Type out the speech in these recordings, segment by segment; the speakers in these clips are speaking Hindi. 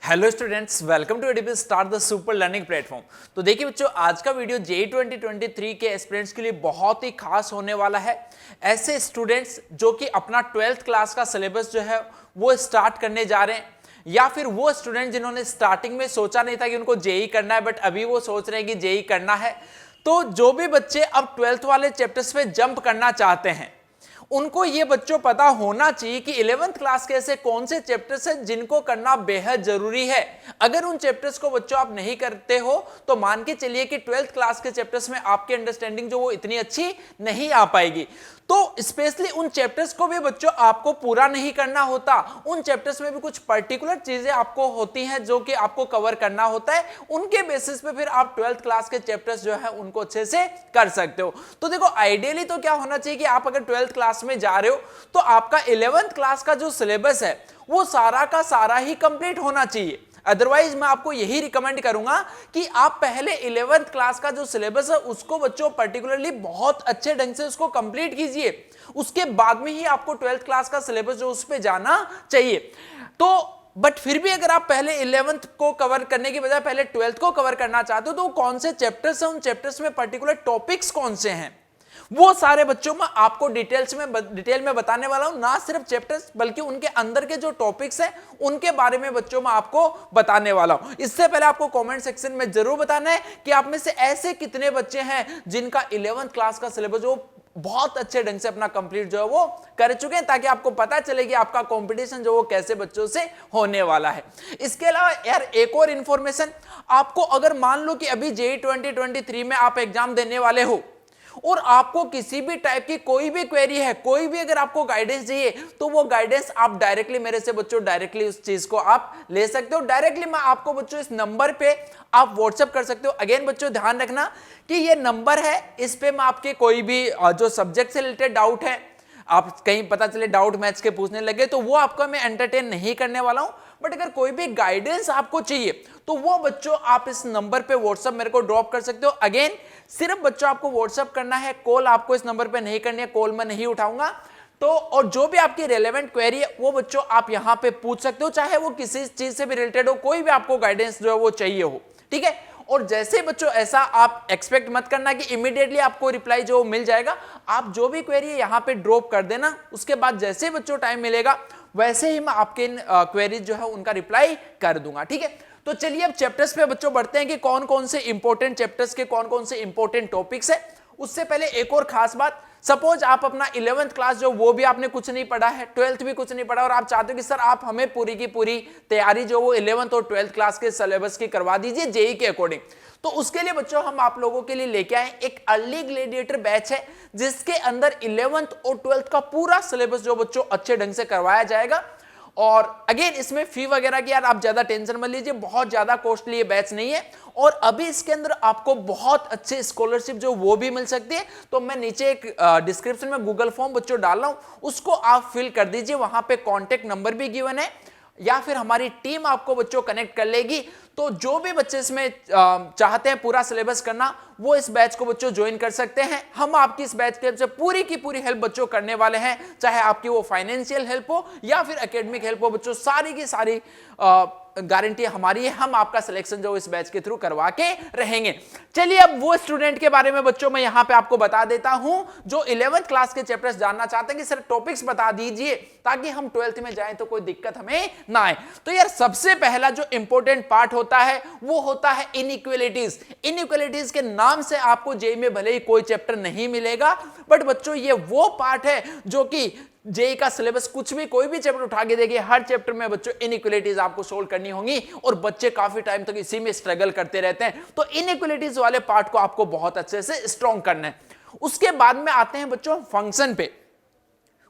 Hello students, welcome to ADP start the super learning platform. तो देखिए बच्चों, आज का वीडियो जेईई 2023 के एस्पिरेंट्स के लिए बहुत ही खास होने वाला है। ऐसे स्टूडेंट्स जो कि अपना 12th क्लास का सिलेबस जो है वो स्टार्ट करने जा रहे हैं, या फिर वो स्टूडेंट जिन्होंने स्टार्टिंग में सोचा नहीं था कि उनको जेईई करना है, बट अभी वो सोच रहे हैं कि जेईई करना है। तो जो भी बच्चे अब 12th वाले चैप्टर्स पे जंप करना चाहते हैं, उनको ये बच्चों पता होना चाहिए कि 11th क्लास के ऐसे कौन से चैप्टर्स हैं जिनको करना बेहद जरूरी है। अगर उन चैप्टर्स को बच्चों आप नहीं करते हो तो मान के चलिए कि 12th क्लास के चैप्टर्स में आपकी अंडरस्टैंडिंग जो वो इतनी अच्छी नहीं आ पाएगी। तो स्पेशली उन चैप्टर्स को भी बच्चों आपको पूरा नहीं करना होता, उन चैप्टर्स में भी कुछ पर्टिकुलर चीजें आपको होती हैं जो कि आपको कवर करना होता है। उनके बेसिस पे फिर आप 12th क्लास के चैप्टर्स जो है उनको अच्छे से कर सकते हो। तो देखो, आइडियली तो क्या होना चाहिए कि आप अगर 12th क्लास में जा रहे हो तो आपका 11th क्लास का जो सिलेबस है वो सारा का सारा ही कंप्लीट होना चाहिए। अदरवाइज मैं आपको यही रिकमेंड करूंगा कि आप पहले 11th क्लास का जो सिलेबस है उसको बच्चों पर्टिकुलरली बहुत अच्छे ढंग से उसको कंप्लीट कीजिए, उसके बाद में ही आपको 12th क्लास का सिलेबस जो उस पे जाना चाहिए। तो बट फिर भी अगर आप पहले 11th को कवर करने की बजाय पहले 12th को कवर करना चाहते हो तो कौन से चैप्टर्स हैं, उन चैप्टर्स में पर्टिकुलर टॉपिक्स कौन से हैं, वो सारे बच्चों में आपको डिटेल में बताने वाला हूं। ना सिर्फ चैप्टर्स बल्कि उनके अंदर के जो टॉपिक्स हैं उनके बारे में बच्चों में आपको बताने वाला हूं। इससे पहले आपको कमेंट सेक्शन में जरूर बताना है कि आप में से ऐसे कितने बच्चे हैं जिनका 11th क्लास का सिलेबस जो बहुत अच्छे ढंग से अपना कंप्लीट जो है वो कर चुके हैं, ताकि आपको पता चले कि आपका कंपटीशन जो वो कैसे बच्चों से होने वाला है। इसके अलावा यार एक और इंफॉर्मेशन आपको, अगर मान लो कि अभी जेईई 2023 में आप एग्जाम देने वाले हो और आपको किसी भी टाइप की कोई भी क्वेरी है, कोई भी अगर आपको गाइडेंस चाहिए तो वो गाइडेंस आप डायरेक्टली मेरे से बच्चों डायरेक्टली उस चीज को आप ले सकते हो। डायरेक्टली मैं आपको बच्चों इस नंबर पे आप व्हाट्सएप कर सकते हो। अगेन बच्चों ध्यान रखना कि ये नंबर है, इस पे मैं आपके कोई भी जो सब्जेक्ट से रिलेटेड डाउट है, आप कहीं पता चले डाउट मैथ्स के पूछने लगे तो वो आपका मैं एंटरटेन नहीं करने वाला हूं। बट अगर कोई भी गाइडेंस आपको चाहिए तो वो बच्चों आप इस नंबर पे व्हाट्सएप मेरे को ड्रॉप कर सकते हो। अगेन सिर्फ बच्चों आपको व्हाट्सएप करना है, कॉल आपको इस नंबर पे नहीं करनी है, कॉल मैं नहीं उठाऊंगा। तो और जो भी आपकी रेलेवेंट क्वेरी है वो बच्चों आप यहां पे पूछ सकते हो, चाहे वो किसी चीज से भी रिलेटेड हो, कोई भी आपको गाइडेंस जो है वो चाहिए हो, ठीक है। और जैसे बच्चों ऐसा आप एक्सपेक्ट मत करना कि इमीडिएटली आपको रिप्लाई जो मिल जाएगा। आप जो भी क्वेरी है यहां पे ड्रॉप कर देना, उसके बाद जैसे बच्चों टाइम मिलेगा वैसे ही मैं आपके क्वेरीज जो है उनका रिप्लाई कर दूंगा, ठीक है। तो चलिए अब चैप्टर्स पे बच्चों बढ़ते हैं कि कौन कौन से इंपॉर्टेंट चैप्टर्स के कौन कौन से इंपॉर्टेंट टॉपिक्स है। उससे पहले एक और खास बात, सपोज आप अपना 11th क्लास जो वो भी आपने कुछ नहीं पढ़ा है, 12th भी कुछ नहीं पढ़ा और आप चाहते हो कि सर आप हमें पूरी की पूरी तैयारी जो वो 11th और 12th क्लास के सिलेबस की करवा दीजिए जेईई के अकॉर्डिंग। तो उसके लिए बच्चों हम आप लोगों के लिए लेके आए एक अर्ली ग्लेडिएटर बैच है, जिसके अंदर 11th और 12th का पूरा सिलेबस जो बच्चों अच्छे ढंग से करवाया जाएगा। और अगेन इसमें फी वगैरह की यार आप ज्यादा टेंशन मत लीजिए, बहुत ज्यादा कॉस्टली ये बैच नहीं है। और अभी इसके अंदर आपको बहुत अच्छे स्कॉलरशिप जो वो भी मिल सकती है। तो मैं नीचे एक डिस्क्रिप्शन में गूगल फॉर्म बच्चों डाल रहा हूं, उसको आप फिल कर दीजिए, वहां पे कॉन्टेक्ट नंबर भी गिवन है, या फिर हमारी टीम आपको बच्चों कनेक्ट कर लेगी। तो जो भी बच्चे इसमें चाहते हैं पूरा सिलेबस करना, वो इस बैच को बच्चों ज्वाइन कर सकते हैं। हम आपकी इस बैच के पूरी की पूरी हेल्प बच्चों करने वाले हैं, चाहे आपकी वो फाइनेंशियल हेल्प हो या फिर एकेडमिक हेल्प हो बच्चों, सारी की सारी गारंटी हमारी है। हम आपका सिलेक्शन जो इस बैच के थ्रू करवा के रहेंगे। चलिए अब वो स्टूडेंट के बारे में बच्चों मैं यहां पे आपको बता देता हूं जो 11th क्लास के चैप्टर्स जानना चाहते हैं कि सर टॉपिक्स बता दीजिए ताकि हम 12th में जाएं तो कोई दिक्कत हमें ना आए। तो यार सबसे पहला जो इंपॉर्टेंट पार्ट होता है वो होता है इनइक्वालिटीज। इनइक्वालिटीज के नाम से आपको जेईई में भले ही कोई चैप्टर नहीं मिलेगा, बट बच्चों ये वो पार्ट है जो कि जेईई का सिलेबस कुछ भी कोई भी चैप्टर उठा के देखिए, हर चैप्टर में बच्चों इनइक्वालिटीज आपको सोल्व करनी होंगी और बच्चे काफी टाइम तक इसी में स्ट्रगल करते रहते हैं। तो इनइक्वालिटीज वाले पार्ट को आपको बहुत अच्छे से स्ट्रॉन्ग करना है। उसके बाद में आते हैं बच्चों फंक्शन पे।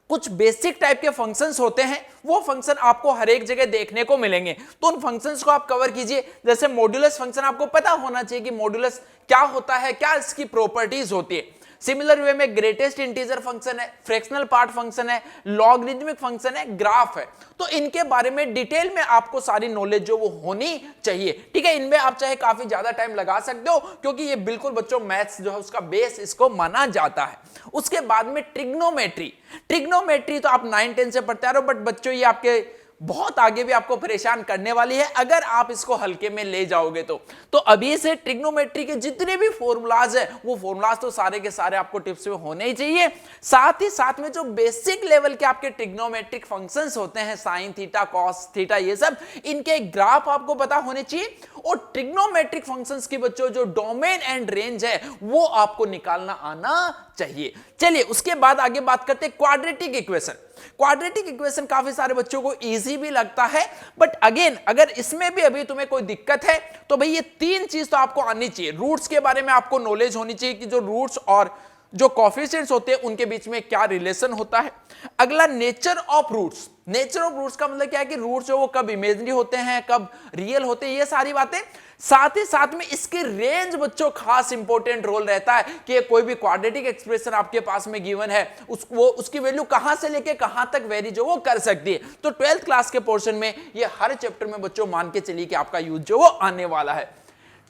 कुछ बेसिक टाइप के फंक्शंस होते हैं, वो फंक्शन आपको हर एक जगह देखने को मिलेंगे, तो उन फंक्शंस को आप कवर कीजिए। जैसे मॉड्यूलस फंक्शन आपको पता होना चाहिए कि मॉड्यूलस क्या होता है, क्या इसकी प्रॉपर्टीज होती है। सिमिलर वे में ग्रेटेस्ट इंटीजर फंक्शन है, फ्रैक्शनल पार्ट फंक्शन है, लॉगरिथमिक फंक्शन है, ग्राफ है। तो इनके बारे में डिटेल में आपको सारी नॉलेज जो वो होनी चाहिए, ठीक है। इनमें आप चाहे काफी ज्यादा टाइम लगा सकते हो क्योंकि ये बिल्कुल बच्चों मैथ्स जो है उसका बेस इसको माना जाता है। उसके बाद में ट्रिग्नोमेट्री। ट्रिग्नोमेट्री तो आप 9-10 से पढ़ते आ रहे हो, बट बच्चों ये आपके बहुत आगे भी आपको परेशान करने वाली है अगर आप इसको हल्के में ले जाओगे तो अभी से ट्रिग्नोमेट्री के जितने भी फॉर्मूलाज है वो फॉर्मूलाज तो सारे के सारे आपको टिप्स में होने ही चाहिए। साथ ही साथ में जो बेसिक लेवल के आपके ट्रिग्नोमेट्रिक फंक्शंस होते हैं, साइन थीटा, कॉस थीटा, ये सब इनके ग्राफ आपको पता होने चाहिए। और ट्रिग्नोमेट्रिक फंक्शंस की बच्चों जो डोमेन एंड रेंज है वो आपको निकालना आना चाहिए। चलिए उसके बाद आगे बात करते हैं क्वाड्रेटिक इक्वेशन। क्वाड्रेटिक इक्वेशन काफी सारे बच्चों को इजी भी लगता है, बट अगेन अगर इसमें भी अभी तुम्हें कोई दिक्कत है तो भाई ये तीन चीज तो आपको आनी चाहिए। रूट्स के बारे में आपको नॉलेज होनी चाहिए कि जो रूट्स और जो कोएफिशिएंट्स होते हैं उनके बीच में क्या रिलेशन होता है। अगला nature of roots. Nature of roots का मतलब क्या है कि रूट्स जो वो कब इमेजिनरी होते हैं, कब रियल होते हैं, ये सारी बातें। साथ ही साथ में इसकी रेंज बच्चों खास इंपॉर्टेंट रोल रहता है कि कोई भी क्वाड्रेटिक एक्सप्रेशन आपके पास में गिवन है उसकी वैल्यू कहां से लेके कहां तक वेरी जो वो कर सकती है। तो 12th क्लास के पोर्शन में ये हर चैप्टर में बच्चों मान के चलिए कि आपका यूज जो वो आने वाला है।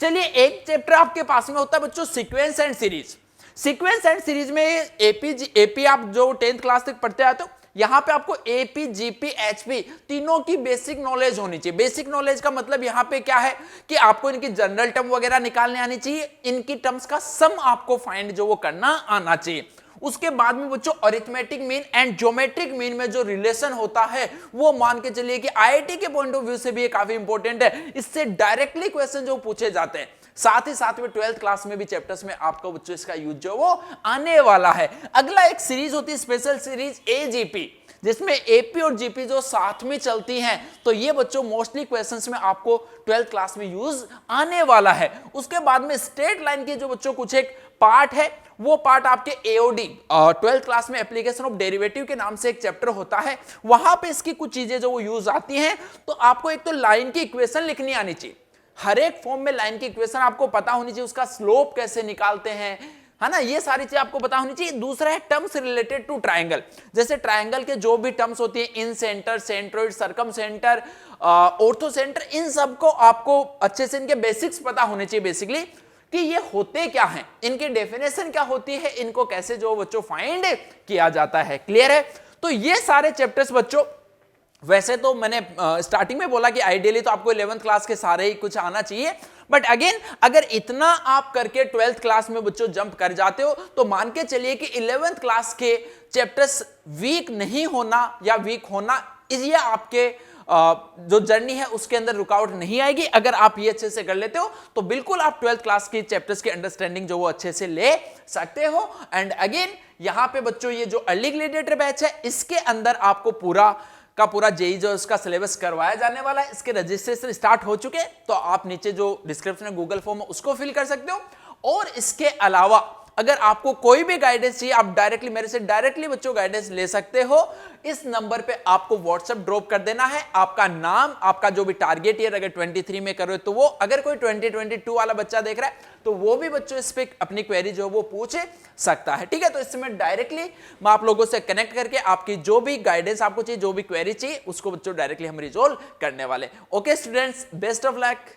चलिए एक चैप्टर आपके पास में होता है बच्चों sequence and series. Sequence and series में एपी आप जो 10th क्लास तक पढ़ते आते हो, यहां पे आपको एपी, जीपी, एचपी तीनों की बेसिक नॉलेज होनी चाहिए। बेसिक नॉलेज का मतलब यहां पे क्या है कि आपको इनकी जनरल टर्म वगैरह निकालने आनी चाहिए, इनकी टर्म्स का सम आपको फाइंड जो वो करना आना चाहिए। उसके बाद में बच्चों arithmetic mean and geometric mean में जो रिलेशन होता है वो मान के चलिए कि आईआईटी के पॉइंट ऑफ व्यू से भी ये काफी इंपॉर्टेंट है, इससे डायरेक्टली क्वेश्चन जो पूछे जाते हैं। साथ ही साथ में 12th क्लास में भी चैप्टर्स में आपको बच्चों इसका यूज जो वो आने वाला है। अगला एक सीरीज होती है स्पेशल सीरीज एजीपी, जिसमें एपी और जीपी जो साथ में चलती हैं, तो ये बच्चों मोस्टली क्वेश्चंस में आपको 12th क्लास में यूज आने वाला है। उसके बाद में स्ट्रेट लाइन के जो बच्चों कुछ एक पार्ट है वो पार्ट आपके एओडी 12th क्लास में एप्लीकेशन ऑफ डेरिवेटिव के नाम से एक चैप्टर होता है, वहां पे इसकी कुछ चीजें जो वो यूज आती हैं। तो आपको एक तो लाइन की इक्वेशन लिखनी आनी चाहिए, हर एक फॉर्म में लाइन की इक्वेशन आपको पता होनी चाहिए, उसका स्लोप कैसे निकालते हैं, है ना, ये सारी चीजें आपको पता होनी चाहिए। दूसरा है टर्म्स रिलेटेड टू ट्रायंगल, जैसे ट्रायंगल के जो भी टर्म्स होती है, incentre, centroid, circumcentre, orthocentre, इन सबको आपको अच्छे से इनके बेसिक्स पता होने चाहिए बेसिकली कि ये होते क्या हैं, इनकी डेफिनेशन क्या होती है, इनको कैसे जो बच्चों फाइंड किया जाता है। क्लियर है? तो ये सारे चैप्टर्स बच्चों, वैसे तो मैंने स्टार्टिंग में बोला कि आइडियली तो आपको 11th क्लास के सारे ही कुछ आना चाहिए, बट अगेन अगर इतना आप करके 12th क्लास में बच्चों जंप कर जाते हो तो मान के चलिए कि 11th क्लास के चैप्टर्स वीक नहीं होना या वीक होना, ये आपके जो जर्नी है उसके अंदर रुकावट नहीं आएगी। अगर आप ये अच्छे से कर लेते हो तो बिल्कुल आप 12th क्लास की चैप्टर्स की अंडरस्टैंडिंग जो वो अच्छे से ले सकते हो। एंड अगेन यहां पे बच्चों ये जो अर्ली ग्रेजुएटर बैच है इसके अंदर आपको पूरा का पूरा जेई जो उसका सिलेबस करवाया जाने वाला है, इसके रजिस्ट्रेशन स्टार्ट हो चुके हैं, तो आप नीचे जो डिस्क्रिप्शन में गूगल फॉर्म है उसको फिल कर सकते हो। और इसके अलावा अगर आपको कोई भी गाइडेंस चाहिए आप डायरेक्टली मेरे से डायरेक्टली बच्चों गाइडेंस ले सकते हो। इस नंबर पे आपको व्हाट्सएप ड्रॉप कर देना है, आपका नाम, आपका जो भी टारगेट ईयर अगर 23 में कर रहे हो तो वो, अगर कोई 2022 वाला बच्चा देख रहा है तो वो भी बच्चों इस पे अपनी क्वेरी जो वो पूछ सकता है। ठीक है, तो इसमें डायरेक्टली मैं आप लोगों से कनेक्ट करके आपकी जो भी गाइडेंस आपको चाहिए, जो भी क्वेरी चाहिए, उसको बच्चों डायरेक्टली हम रिजॉल्व करने वाले। Okay students, best of luck.